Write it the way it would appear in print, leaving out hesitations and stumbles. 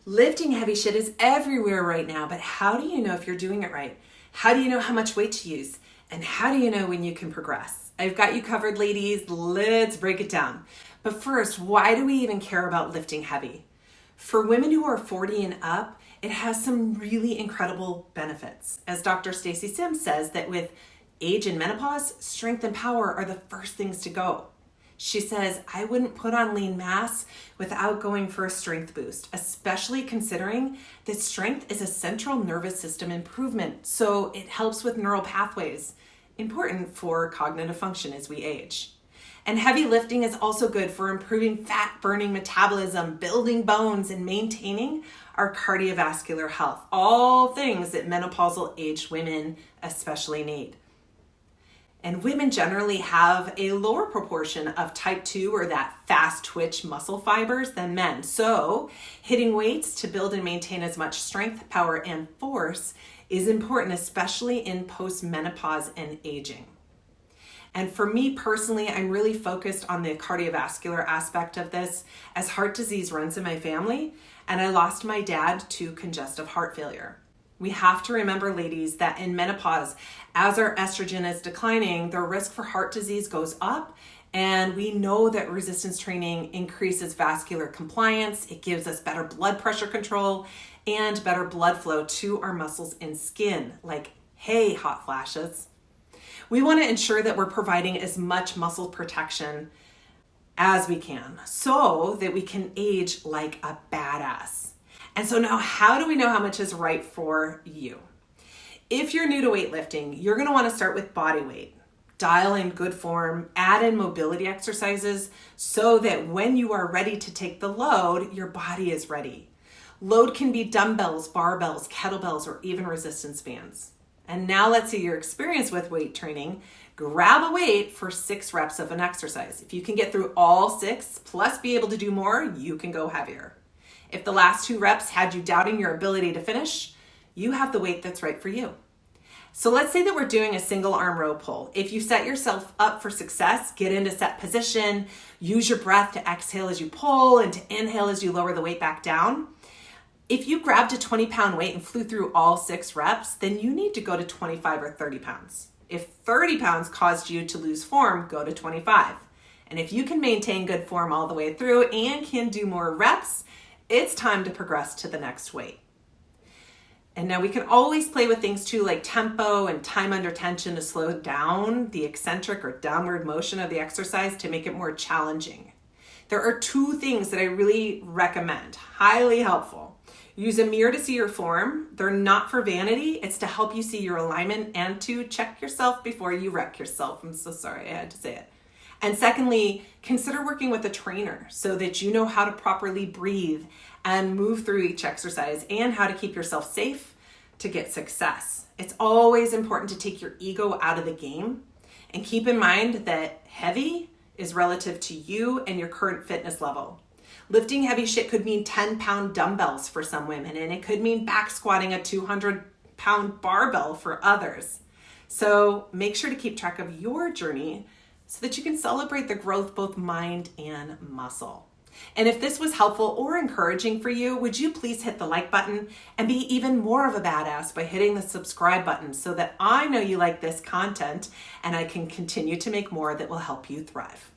Lifting heavy shit is everywhere right now, but how do you know if you're doing it right? How do you know how much weight to use? And how do you know when you can progress? I've got you covered, ladies. Let's break it down. But first, why do we even care about lifting heavy? For women who are 40 and up, it has some really incredible benefits. As Dr. Stacy Sims says, that with age and menopause, strength and power are the first things to go. She says, I wouldn't put on lean mass without going for a strength boost, especially considering that strength is a central nervous system improvement. So it helps with neural pathways, important for cognitive function as we age. And heavy lifting is also good for improving fat burning metabolism, building bones, and maintaining our cardiovascular health. All things that menopausal aged women especially need. And women generally have a lower proportion of type 2 or that fast twitch muscle fibers than men. So hitting weights to build and maintain as much strength, power, and force is important, especially in post-menopause and aging. And for me personally, I'm really focused on the cardiovascular aspect of this, as heart disease runs in my family, and I lost my dad to congestive heart failure. We have to remember, ladies, that in menopause, as our estrogen is declining, the risk for heart disease goes up. And we know that resistance training increases vascular compliance. It gives us better blood pressure control and better blood flow to our muscles and skin. Like, hey, hot flashes. We want to ensure that we're providing as much muscle protection as we can so that we can age like a badass. And so now, how do we know how much is right for you? If you're new to weightlifting, you're going to want to start with body weight. Dial in good form, add in mobility exercises so that when you are ready to take the load, your body is ready. Load can be dumbbells, barbells, kettlebells, or even resistance bands. And now let's see your experience with weight training. Grab a weight for 6 reps of an exercise. If you can get through all 6, plus be able to do more, you can go heavier. If the last 2 reps had you doubting your ability to finish, you have the weight that's right for you. So let's say that we're doing a single arm row pull. If you set yourself up for success, get into set position, use your breath to exhale as you pull and to inhale as you lower the weight back down. If you grabbed a 20-pound weight and flew through all 6 reps, then you need to go to 25 or 30 pounds. If 30 pounds caused you to lose form, go to 25. And if you can maintain good form all the way through and can do more reps, it's time to progress to the next weight. And now we can always play with things too, like tempo and time under tension to slow down the eccentric or downward motion of the exercise to make it more challenging. There are 2 things that I really recommend, highly helpful. Use a mirror to see your form. They're not for vanity. It's to help you see your alignment and to check yourself before you wreck yourself. I'm so sorry I had to say it. And secondly, consider working with a trainer so that you know how to properly breathe and move through each exercise and how to keep yourself safe to get success. It's always important to take your ego out of the game and keep in mind that heavy is relative to you and your current fitness level. Lifting heavy shit could mean 10-pound dumbbells for some women, and it could mean back squatting a 200-pound barbell for others. So make sure to keep track of your journey so that you can celebrate the growth, both mind and muscle. And if this was helpful or encouraging for you, would you please hit the like button and be even more of a badass by hitting the subscribe button so that I know you like this content and I can continue to make more that will help you thrive.